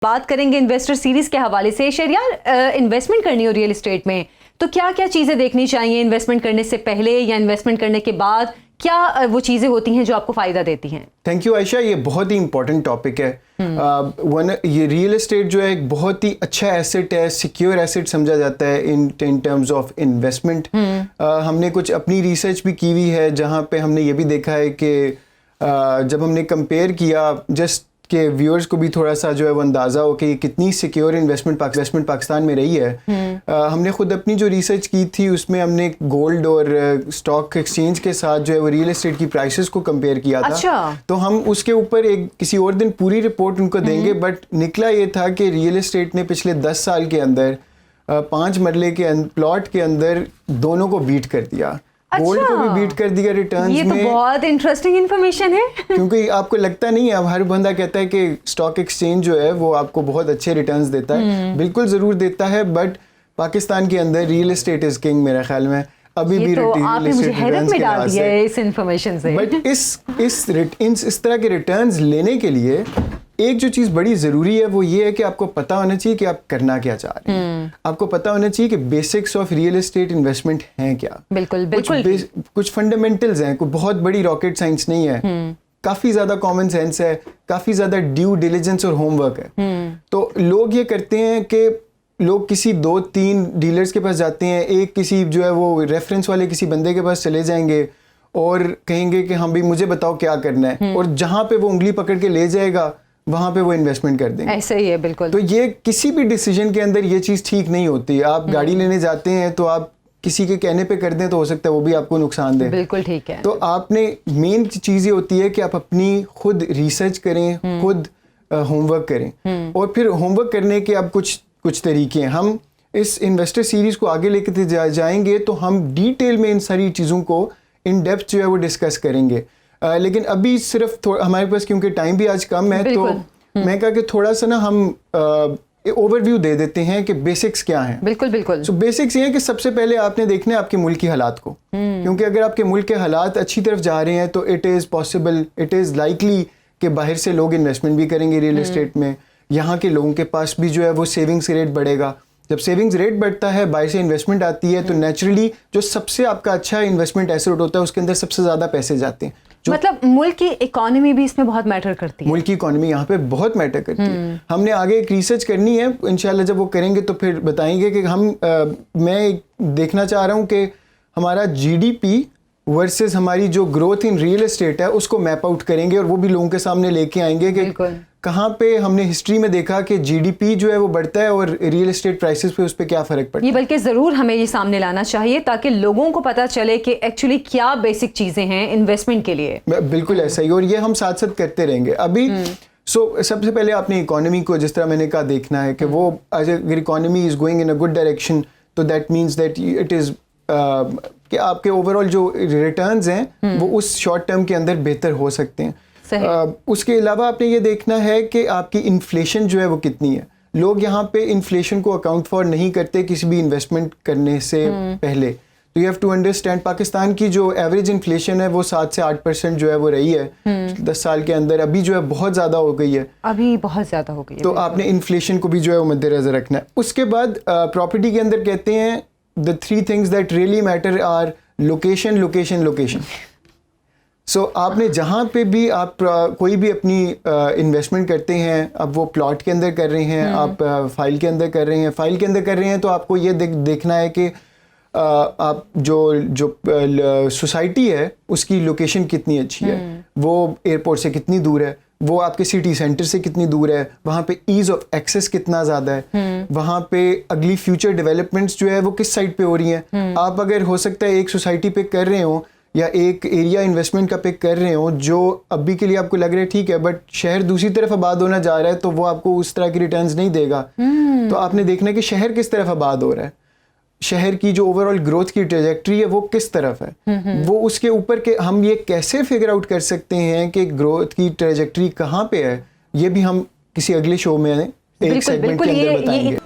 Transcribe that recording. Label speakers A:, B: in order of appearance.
A: बात करेंगे investor series के हवाले से। शहरियार, इन्वेस्टमेंट करनी हो रियल एस्टेट में तो क्या क्या चीज़ें देखनी चाहिए इन्वेस्टमेंट करने से पहले या इन्वेस्टमेंट करने के बाद? क्या वो चीज़ें होती हैं जो आपको फ़ायदा देती हैं?
B: थैंक यू आयशा, ये बहुत ही इंपॉर्टेंट टॉपिक है। ये रियल एस्टेट जो है एक बहुत ही अच्छा एसेट है, सिक्योर एसेट समझा जाता है इन टर्म्स ऑफ इन्वेस्टमेंट। हमने कुछ अपनी रिसर्च भी की हुई है जहाँ पे हमने ये भी देखा है कि जब हमने कंपेयर किया जस्ट के व्यूअर्स को भी थोड़ा सा जो है वो अंदाज़ा हो कि कितनी सिक्योर इन्वेस्टमेंट पाकिस्तान में रही है। हमने खुद अपनी जो रिसर्च की थी उसमें हमने गोल्ड और स्टॉक एक्सचेंज के साथ जो है वो रियल एस्टेट की प्राइसेस को कंपेयर किया था।
A: अच्छा।
B: तो हम उसके ऊपर एक किसी और दिन पूरी रिपोर्ट उनको देंगे, बट निकला ये था कि रियल एस्टेट ने पिछले 10 साल के अंदर 5 मरले के प्लॉट के अंदर दोनों को बीट कर दिया। गोल्ड को भी बीट कर दिया रिटर्न्स में।
A: ये तो बहुत इंटरेस्टिंग इन्फॉर्मेशन है। क्योंकि
B: आपको लगता नहीं है, अब हर बंदा कहता है कि स्टॉक एक्सचेंज जो है वो आपको बहुत अच्छे रिटर्न्स देता है। बिल्कुल जरूर देता है, बट पाकिस्तान के अंदर रियल एस्टेट इज किंग मेरे ख्याल में अभी भी।
A: तो आपने मुझे हैरत में डाल दिया है इस इन्फॉर्मेशन से।
B: बट इस तरह के रिटर्न्स लेने के लिए एक जो चीज़ बड़ी ज़रूरी है वो ये है कि आपको पता होना चाहिए कि आप करना क्या चाह रहे हैं। आपको पता होना चाहिए कि basics of real estate investment हैं क्या।
A: बिल्कुल बिल्कुल।
B: कुछ फंडामेंटल्स हैं, कोई बहुत बड़ी रॉकेट साइंस नहीं है। काफ़ी ज़्यादा कॉमन सेंस है, काफ़ी ज़्यादा ड्यू डिलिजेंस और होमवर्क है। तो लोग ये करते हैं कि लोग किसी 2-3 डीलर्स के पास जाते हैं, एक किसी जो है वो रेफरेंस वाले किसी बंदे के पास चले जाएंगे और कहेंगे कि हाँ भाई मुझे बताओ क्या करना है, और जहाँ पे वो उंगली पकड़ के ले जाएगा वहां पे वो इन्वेस्टमेंट कर देंगे।
A: ऐसे ही है बिल्कुल।
B: तो ये किसी भी डिसीजन के अंदर ये चीज़ ठीक नहीं होती। आप गाड़ी लेने जाते हैं तो आप किसी के कहने पे कर दें तो हो सकता है वो भी आपको नुकसान दे।
A: बिल्कुल ठीक है।
B: तो आपने मेन चीज़ ये होती है कि आप अपनी खुद रिसर्च करें, खुद होमवर्क करें, और फिर होमवर्क करने के अब कुछ तरीके हैं। हम इस इन्वेस्टर सीरीज को आगे लेके जाएंगे तो हम डिटेल में इन सारी चीज़ों को इन डेप्थ जो है वो डिस्कस करेंगे। लेकिन अभी सिर्फ हमारे पास क्योंकि टाइम भी आज कम है तो मैं कहा कि थोड़ा सा ना हम ओवरव्यू दे देते हैं कि बेसिक्स क्या हैं।
A: बिल्कुल बिल्कुल।
B: सो बेसिक्स ये है कि सबसे पहले आपने देखना है आपके मुल्क की हालात को, क्योंकि अगर आपके मुल्क के हालात अच्छी तरफ जा रहे हैं तो it is possible, it is likely कि बाहर से लोग इन्वेस्टमेंट भी करेंगे रियल एस्टेट में। यहाँ के लोगों के पास भी जो है वो सेविंग्स रेट बढ़ेगा। जब सेविंग्स रेट बढ़ता है, बाहर से इन्वेस्टमेंट आती है, तो नेचुरली जो सबसे आपका अच्छा इन्वेस्टमेंट एसेट होता है उसके अंदर सबसे ज़्यादा पैसे जाते हैं।
A: मतलब मुल्क की इकोनॉमी भी इसमें बहुत मैटर करती है।
B: मुल्क की इकोनॉमी यहाँ पे बहुत मैटर करती है। हमने आगे एक रिसर्च करनी है, इंशाल्लाह जब वो करेंगे तो फिर बताएंगे कि मैं देखना चाह रहा हूँ कि हमारा जीडीपी वर्सेस हमारी जो ग्रोथ इन रियल एस्टेट है उसको मैप आउट करेंगे, और वो भी लोगों के सामने लेके आएंगे कि कहाँ पे हमने हिस्ट्री में देखा कि जीडीपी जो है वो बढ़ता है और रियल एस्टेट प्राइसेस पे उस पर क्या फ़र्क पड़ता है।
A: ये बल्कि ज़रूर हमें ये सामने लाना चाहिए ताकि लोगों को पता चले कि एक्चुअली क्या बेसिक चीज़ें हैं इन्वेस्टमेंट के लिए।
B: बिल्कुल ऐसा ही, और ये हम साथ साथ करते रहेंगे अभी। सबसे पहले आपने इकोनॉमी को जिस तरह मैंने कहा देखना है कि वो अगर economy is going in a good direction तो that means that it is कि आपके ओवरऑल जो रिटर्न्स हैं वो उस शॉर्ट टर्म के अंदर बेहतर हो सकते हैं। उसके अलावा आपने ये देखना है कि आपकी इन्फ्लेशन जो है वो कितनी है। लोग यहाँ पे इन्फ्लेशन को अकाउंट फॉर नहीं करते किसी भी इन्वेस्टमेंट करने से पहले। तो you have to understand Pakistan की जो एवरेज इन्फ्लेशन है वो 7 से 8% जो है वो रही है 10 साल के अंदर। अभी जो है बहुत ज़्यादा हो गई है,
A: अभी बहुत ज़्यादा हो गई है।
B: तो आपने इन्फ्लेशन को भी जो है वो मद्देनजर रखना है। उसके बाद प्रॉपर्टी के अंदर कहते हैं the 3 things that really matter are location, location, location. So आपने जहाँ पे भी आप कोई भी अपनी इन्वेस्टमेंट करते हैं, अब वो प्लॉट के अंदर कर रहे हैं, आप फाइल के अंदर कर रहे हैं, फाइल के अंदर कर रहे हैं, तो आपको ये देखना है कि आप जो सोसाइटी है उसकी लोकेशन कितनी अच्छी है, वो एयरपोर्ट से कितनी दूर है, वो आपके सिटी सेंटर से कितनी दूर है, वहाँ पे ईज़ ऑफ एक्सेस कितना ज़्यादा है, वहाँ पे अगली फ्यूचर डेवलपमेंट्स जो है वो किस साइड पे हो रही हैं। आप अगर हो सकता है एक सोसाइटी पिक कर रहे हो या एक एरिया इन्वेस्टमेंट का पिक कर रहे हो जो अभी के लिए आपको लग रहा है ठीक है, बट शहर दूसरी तरफ आबाद होना जा रहा है तो वो आपको उस तरह की रिटर्न्स नहीं देगा। तो आपने देखना है कि शहर किस तरफ आबाद हो रहा है, शहर की जो ओवरऑल ग्रोथ की ट्रेजेक्ट्री है वो किस तरफ है, वो उसके ऊपर के हम ये कैसे फिगर आउट कर सकते हैं कि ग्रोथ की ट्रेजेक्ट्री कहाँ पे है, ये भी हम किसी अगले शो में एक सेगमेंट के अंदर बताएंगे।